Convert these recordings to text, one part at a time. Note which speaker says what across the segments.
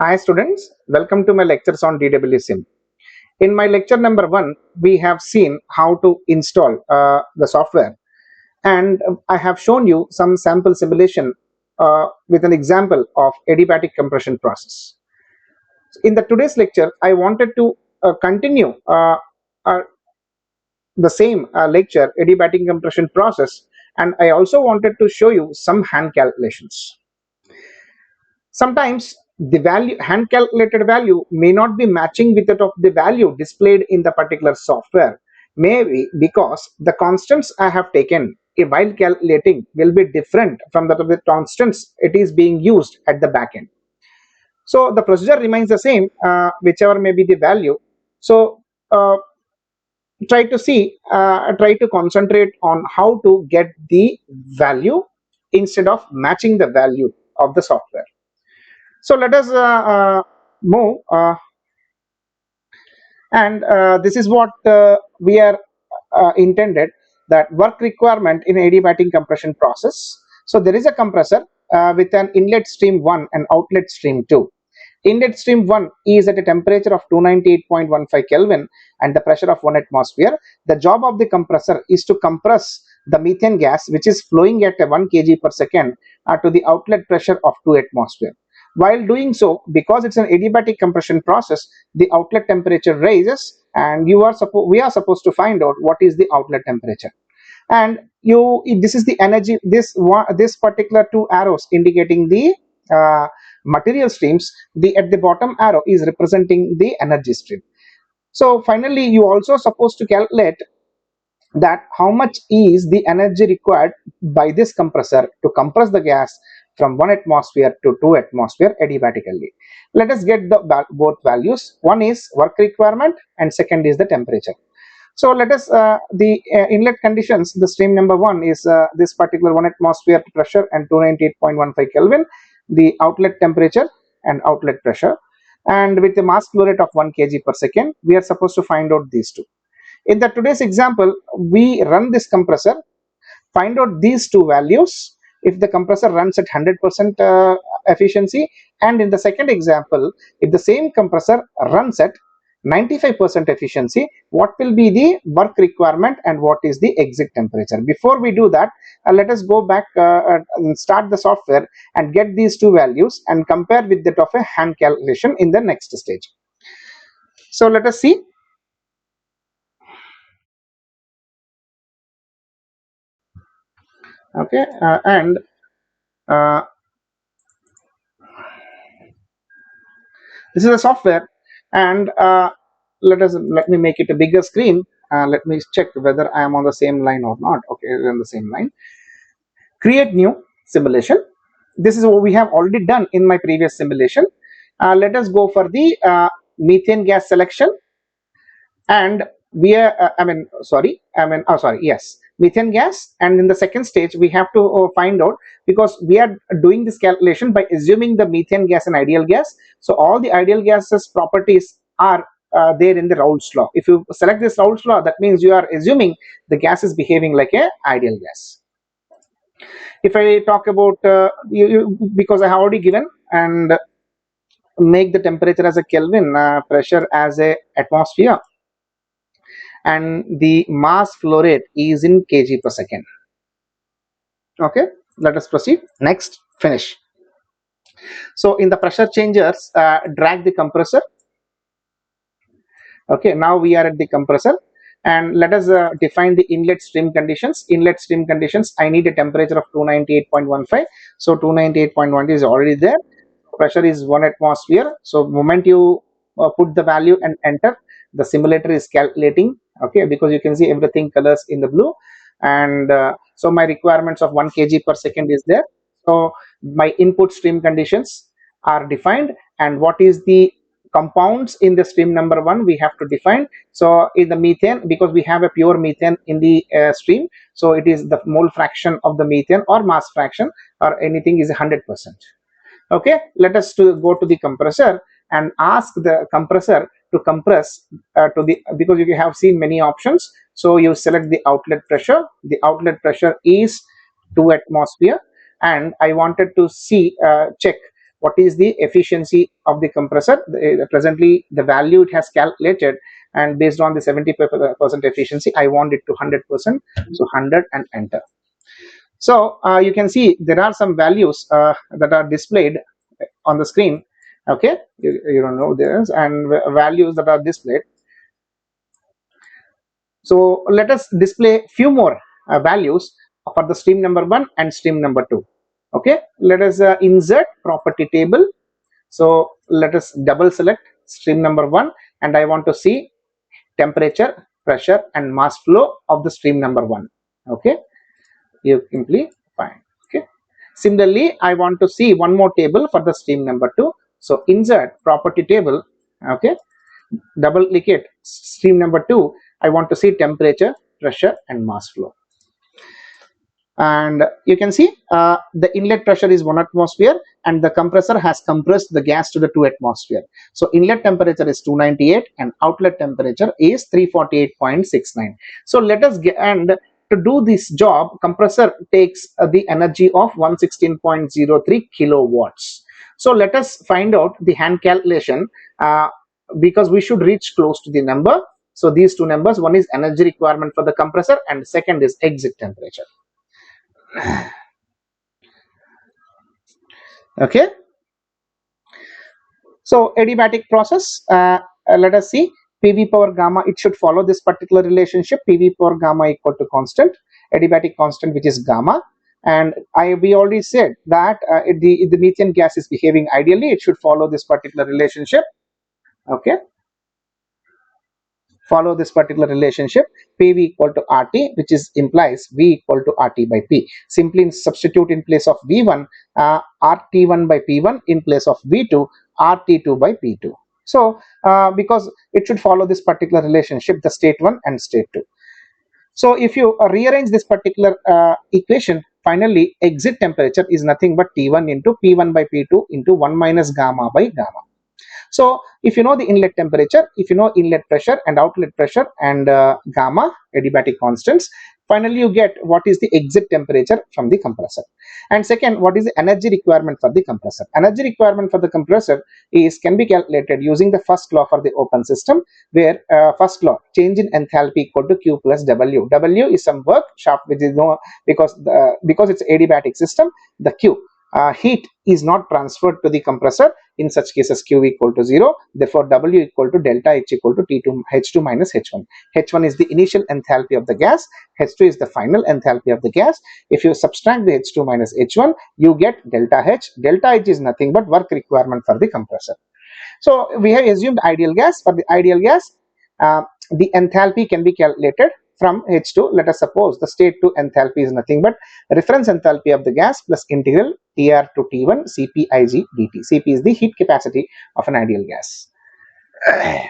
Speaker 1: Hi students, welcome to my lectures on DWSIM. In my lecture number 1, we have seen how to install the software, and I have shown you some sample simulation with an example of adiabatic compression process. In the today's lecture, I wanted to continue uh, the same lecture, adiabatic compression process, and I also wanted to show you some hand calculations. Sometimes the value hand calculated value may not be matching with that of the value displayed in the particular software, maybe because the constants I have taken while calculating will be different from that of the constants it is being used at the back end. So the procedure remains the same, whichever may be the value. So uh, try to concentrate on how to get the value instead of matching the value of the software. So let us move, and this is what we are intended, that work requirement in adiabatic compression process. So there is a compressor with an inlet stream 1 and outlet stream 2. Inlet stream 1 is at a temperature of 298.15 Kelvin and the pressure of 1 atmosphere. The job of the compressor is to compress the methane gas which is flowing at 1 kg per second to the outlet pressure of 2 atmosphere. While doing so, because it's an adiabatic compression process, the outlet temperature rises, and we are supposed to find out what is the outlet temperature. And this is the energy. This particular two arrows indicating the material streams. The at the bottom arrow is representing the energy stream. So finally, you also supposed to calculate that how much is the energy required by this compressor to compress the gas from 1 atmosphere to 2 atmosphere adiabatically. Let us get the both values. One is work requirement and second is the temperature. So let us the inlet conditions. The stream number 1 is this particular 1 atmosphere pressure and 298.15 Kelvin. The outlet temperature and outlet pressure, and with the mass flow rate of 1 kg per second, we are supposed to find out these two. In the today's example, we run this compressor, find out these two values if the compressor runs at 100% efficiency, and in the second example, if the same compressor runs at 95% efficiency, what will be the work requirement and what is the exit temperature. Before we do that, let us go back and start the software and get these two values and compare with that of a hand calculation in the next stage. So let us see. Okay, and this is a software, and let me make it a bigger screen. Let me check whether I am on the same line or not. Okay, we're on the same line. Create new simulation. This is what we have already done in my previous simulation. Let us go for the methane gas selection, and we are yes, methane gas. And in the second stage, we have to find out, because we are doing this calculation by assuming the methane gas an ideal gas. So all the ideal gases properties are there in the Raoult's law. If you select this Raoult's law, that means you are assuming the gas is behaving like a ideal gas. If I talk about because I have already given and make the temperature as a Kelvin, pressure as a atmosphere, and the mass flow rate is in kg per second. Okay, let us proceed. Next, finish. So in the pressure changers, drag the compressor. Okay, now we are at the compressor, and let us define the inlet stream conditions. Inlet stream conditions, I need a temperature of 298.15. So 298.1 is already there. Pressure is 1 atmosphere. So moment you put the value and enter, the simulator is calculating. Okay, because you can see everything colors in the blue, and so my requirements of 1 kg per second is there. So my input stream conditions are defined, and what is the compounds in the stream number 1 we have to define. So in the methane, because we have a pure methane in the stream, so it is the mole fraction of the methane or mass fraction or anything is 100%. Okay, let us go to the compressor and ask the compressor to compress to the, because you have seen many options. So you select the outlet pressure. The outlet pressure is 2 atmosphere, and I wanted to see check what is the efficiency of the compressor. Presently the value it has calculated, and based on the 70% efficiency I want it to 100%, so 100 and enter. So you can see there are some values that are displayed on the screen. Okay, you don't know this, and values that are displayed. So let us display few more values for the stream number 1 and stream number 2. Okay, let us insert property table. So let us double select stream number 1, and I want to see temperature, pressure and mass flow of the stream number 1. Okay, you simply find. Okay, similarly I want to see one more table for the stream number 2. So insert property table. Okay, double click it, stream number 2, I want to see temperature, pressure and mass flow. And you can see the inlet pressure is 1 atmosphere and the compressor has compressed the gas to the 2 atmosphere. So inlet temperature is 298 and outlet temperature is 348.69. So let us get, and to do this job compressor takes the energy of 116.03 kilowatts. So let us find out the hand calculation, because we should reach close to the number. So these two numbers, one is energy requirement for the compressor and second is exit temperature. Okay, so adiabatic process, let us see. PV power gamma, it should follow this particular relationship. PV power gamma equal to constant, adiabatic constant which is gamma. And we already said that if the methane gas is behaving ideally, it should follow this particular relationship. Okay, follow this particular relationship, PV equal to RT, which is implies V equal to RT by P. Simply substitute in place of V1, RT1 by P1, in place of V2, RT2 by P2. So because it should follow this particular relationship, the state 1 and state 2. So if you rearrange this particular equation, finally exit temperature is nothing but T1 into P1 by P2 into 1 minus gamma by gamma. So if you know the inlet temperature, if you know inlet pressure and outlet pressure and gamma, adiabatic constants, finally you get what is the exit temperature from the compressor. And second, what is the energy requirement for the compressor. Energy requirement for the compressor can be calculated using the first law for the open system, where first law, change in enthalpy equal to Q plus W. W is some work shaft which is no, because it's adiabatic system, the Q, heat is not transferred to the compressor. In such cases Q equal to 0, therefore W equal to delta H equal to T2 H2 minus H1. H1 is the initial enthalpy of the gas, H2 is the final enthalpy of the gas. If you subtract the H2 minus H1, you get delta H. Delta H is nothing but work requirement for the compressor. So we have assumed ideal gas. For the ideal gas, the enthalpy can be calculated from H2. Let us suppose the state 2 enthalpy is nothing but reference enthalpy of the gas plus integral Tr to T1 Cp Ig dt. Cp is the heat capacity of an ideal gas.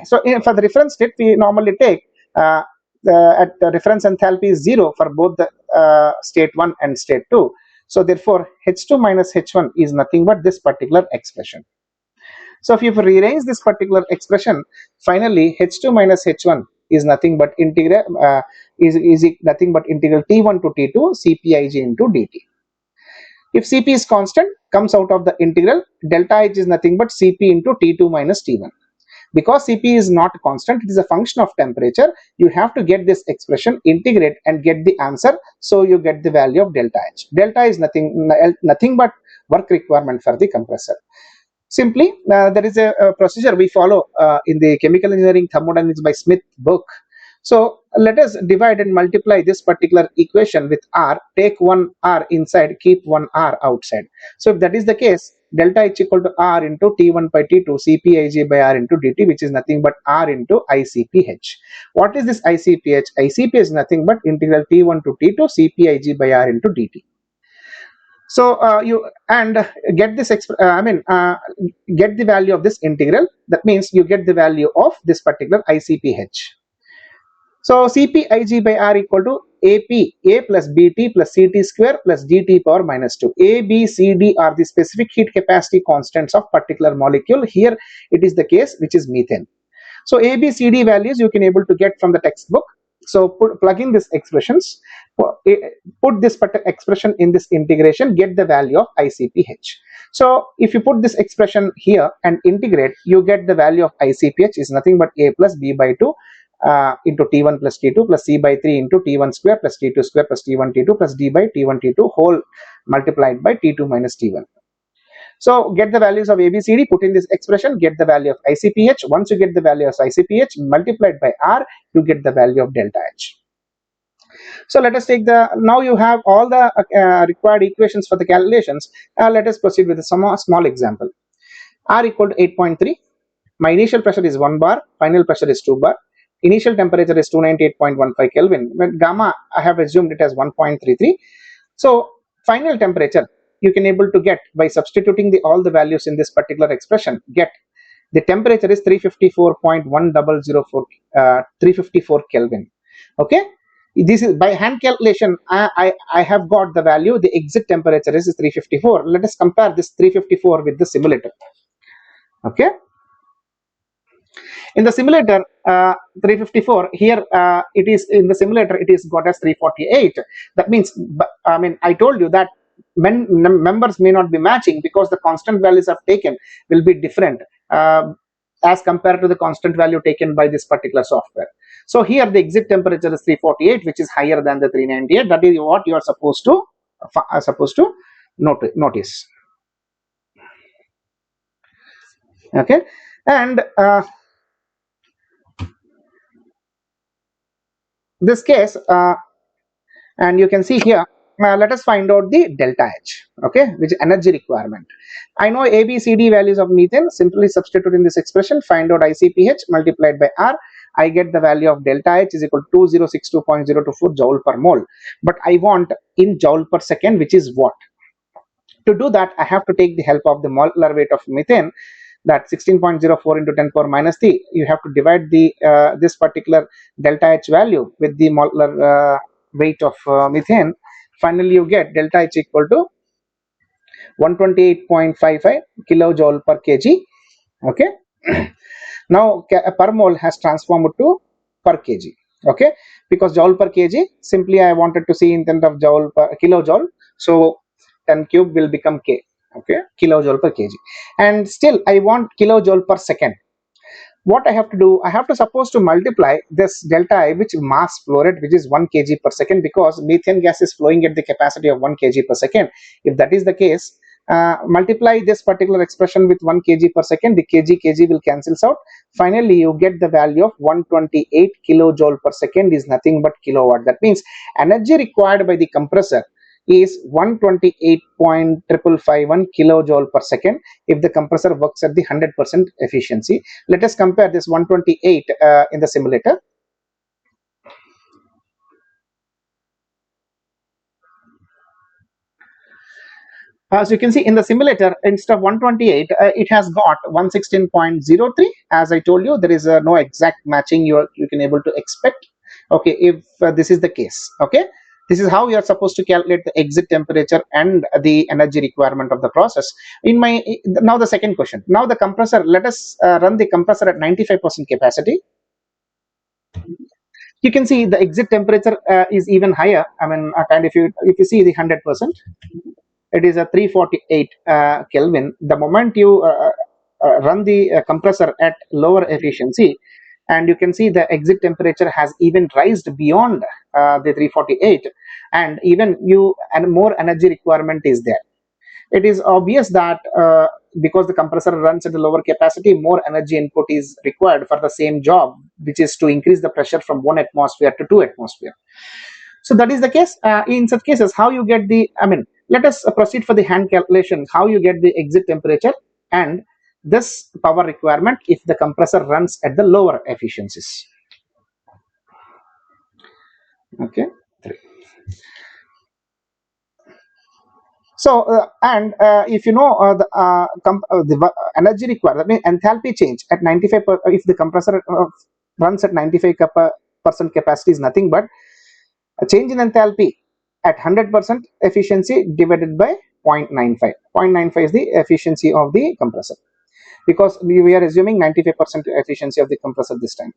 Speaker 1: So for the reference state, we normally take at the reference enthalpy is 0 for both the state 1 and state 2. So therefore H2 minus H1 is nothing but this particular expression. So if you rearrange this particular expression, finally H2 minus H1 is nothing but integral is nothing but integral T1 to T2 Cpig into dt. If Cp is constant, comes out of the integral, delta H is nothing but Cp into T2 minus T1. Because Cp is not constant, it is a function of temperature, you have to get this expression, integrate and get the answer, so you get the value of delta H. Delta is nothing but work requirement for the compressor. Simply, there is a procedure we follow in the chemical engineering thermodynamics by Smith book. So let us divide and multiply this particular equation with R, take one R inside, keep one R outside. So if that is the case, delta H equal to R into T1 by T2 Cpig by R into dt, which is nothing but R into ICPH. What is this ICPH? ICP is nothing but integral T1 to T2 Cpig by R into dt. So you get this get the value of this integral. That means you get the value of this particular ICPH. So Cpig by R equal to AP, A plus BT plus CT square plus DT power minus 2. A, B, C, D are the specific heat capacity constants of particular molecule. Here it is the case which is methane. So A, B, C, D values you can able to get from the textbook. So plug in these expressions, put this expression in this integration, get the value of ICPH. So if you put this expression here and integrate, you get the value of ICPH is nothing but A plus B by 2 into T1 plus T2 plus C by 3 into T1 square plus T2 square plus T1 T2 plus D by T1 T2 whole multiplied by T2 minus T1. So get the values of ABCD, put in this expression, get the value of ICPH. Once you get the value of ICPH multiplied by R, you get the value of delta H. So let us take now you have all the required equations for the calculations. Let us proceed with a small example. R equal to 8.3. My initial pressure is 1 bar, final pressure is 2 bar. Initial temperature is 298.15 Kelvin. When gamma, I have assumed it as 1.33. So final temperature you can able to get by substituting all the values in this particular expression. Get the temperature is 354 Kelvin. Okay, this is by hand calculation. I have got the value. The exit temperature is 354. Let us compare this 354 with the simulator. Okay. In the simulator, 354 here, it is in the simulator, it is got as 348. That means, I mean, I told you that members may not be matching because the constant values I've taken will be different as compared to the constant value taken by this particular software. So here the exit temperature is 348, which is higher than the 398. That is what you are supposed to notice. Okay, and this case, and you can see here, let us find out the delta H, okay, which is energy requirement. I know A, B, C, D values of methane. Simply substitute in this expression, find out ICPH multiplied by R. I get the value of delta H is equal to 2062.024 joule per mole. But I want in joule per second, which is watt. To do that, I have to take the help of the molecular weight of methane. That 16.04 into 10 power minus 3. You have to divide the this particular delta H value with the molecular weight of methane. Finally, you get delta H equal to 128.55 kilojoule per kg. Okay. Now per mole has transformed to per kg. Okay, because joule per kg, simply I wanted to see in terms of joule per kilojoule. So 10 cube will become K. Okay, kilojoule per kg, and still I want kilojoule per second. What I have to do, I have to suppose to multiply this delta I, which mass flow rate, which is 1 kg per second, because methane gas is flowing at the capacity of 1 kg per second. If that is the case, multiply this particular expression with 1 kg per second, the kg will cancels out. Finally, you get the value of 128 kilojoule per second is nothing but kilowatt. That means energy required by the compressor is 128.551 kilojoule per second if the compressor works at the 100% efficiency. Let us compare this 128 in the simulator. As you can see in the simulator, instead of 128, it has got 116.03. As I told you, there is no exact matching you can able to expect. Okay, if this is the case. Okay, this is how you are supposed to calculate the exit temperature and the energy requirement of the process. Now the second question. Now the compressor. Let us run the compressor at 95% capacity. You can see the exit temperature is even higher. I mean, and if you see the 100%, it is a 348 Kelvin. The moment you run the compressor at lower efficiency, and you can see the exit temperature has even raised beyond the 348, and even more energy requirement is there. It is obvious that because the compressor runs at a lower capacity, more energy input is required for the same job, which is to increase the pressure from 1 atmosphere to 2 atmosphere. So that is the case. In such cases, how you get the, let us proceed for the hand calculation, how you get the exit temperature and this power requirement if the compressor runs at the lower efficiencies. Okay. So if you know the energy required, that means enthalpy change at 95 if the compressor runs at 95% capacity is nothing but a change in enthalpy at 100% efficiency divided by 0.95. 0.95 is the efficiency of the compressor, because we are assuming 95% efficiency of the compressor this time.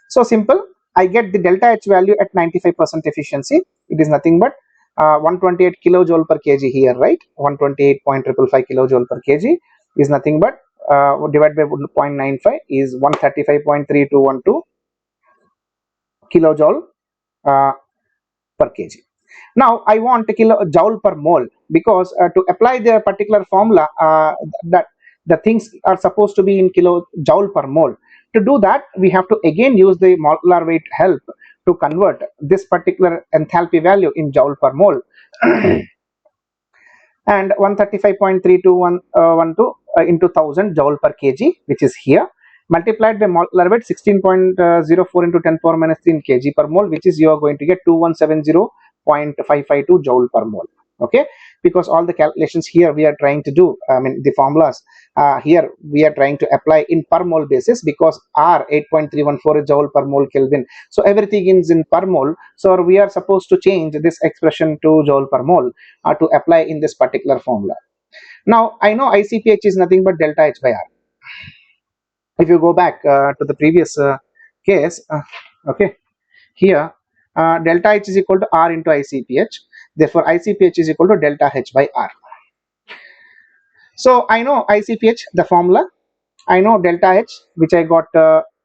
Speaker 1: So simple. I get the delta H value at 95% efficiency. It is nothing but 128 kilojoule per kg here, right? 128.555 kilojoule per kg is nothing but divided by 0.95 is 135.3212 kilojoule uh, per kg. Now I want kilojoule per mole, because to apply the particular formula, that the things are supposed to be in kilojoule per mole. To do that, we have to again use the molecular weight help to convert this particular enthalpy value in joule per mole. And 135.32112 into 1000 joule per kg, which is here, multiplied by molecular weight 16.04 into 10 power minus 3 in kg per mole, which is you are going to get 2170.552 joule per mole. Okay, because all the calculations here we are trying to do, I mean the formulas here we are trying to apply in per mole basis, because R 8.314 joule per mole Kelvin, so everything is in per mole. So we are supposed to change this expression to joule per mole to apply in this particular formula. Now I know ICPH is nothing but delta H by R. If you go back to the previous case, okay, here delta H is equal to R into ICPH, therefore ICPH is equal to delta H by R. So I know ICPH, the formula, I know delta H, which I got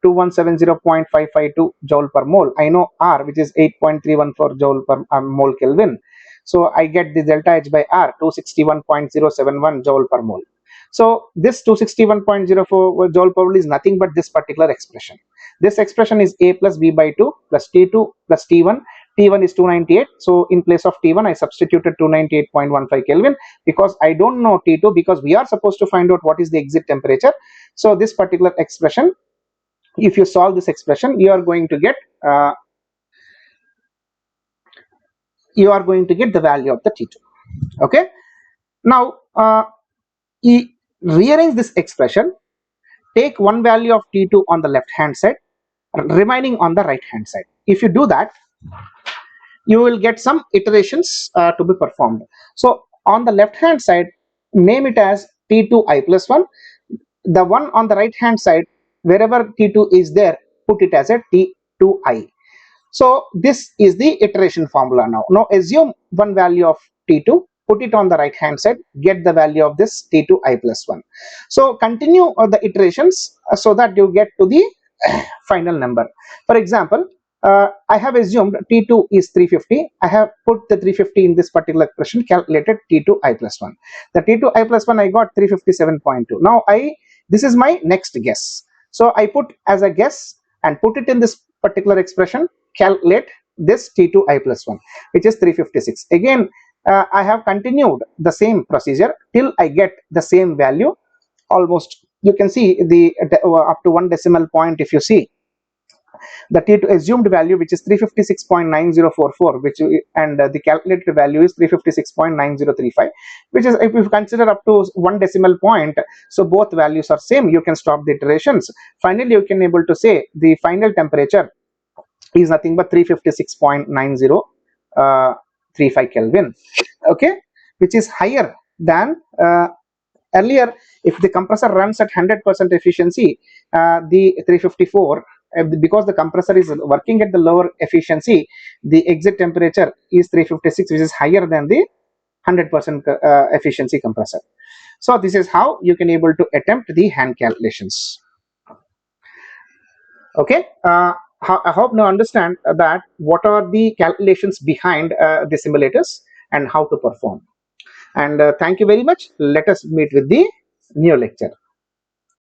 Speaker 1: 2170.552 joule per mole. I know R, which is 8.314 joule per mole Kelvin. So I get the delta H by R 261.071 joule per mole. So this 261.04 joule per mole is nothing but this particular expression. This expression is A plus B by 2 plus T2 plus T1. T1 is 298. So in place of T1, I substituted 298.15 Kelvin, because I don't know T2, because we are supposed to find out what is the exit temperature. So this particular expression, if you solve this expression, you are going to get the value of the T2. Okay. Now rearrange this expression. Take one value of T2 on the left hand side, remaining on the right hand side. If you do that, you will get some iterations to be performed. So on the left hand side, name it as T2i plus 1. The one on the right hand side, wherever T2 is there, put it as a T2i. So this is the iteration formula. Now assume one value of T2, put it on the right hand side, get the value of this T2i plus 1. So continue the iterations so that you get to the final number. For example, I have assumed T2 is 350. I have put the 350 in this particular expression, calculated T2i plus 1. The T2i plus 1 I got 357.2. Now this is my next guess. So I put as a guess and put it in this particular expression, calculate this T2i plus 1, which is 356. Again, I have continued the same procedure till I get the same value. Almost you can see the up to 1 decimal point. If you see the T2 assumed value, which is 356.9044, which and the calculated value is 356.9035, which is, if you consider up to 1 decimal point, so both values are same, you can stop the iterations. Finally you can able to say the final temperature is nothing but 356.9035 Kelvin, okay, which is higher than earlier. If the compressor runs at 100% efficiency, the 354, because the compressor is working at the lower efficiency, the exit temperature is 356, which is higher than the 100% efficiency compressor. So this is how you can able to attempt the hand calculations. Okay, I hope now understand that what are the calculations behind the simulators and how to perform. And thank you very much. Let us meet with the new lecture.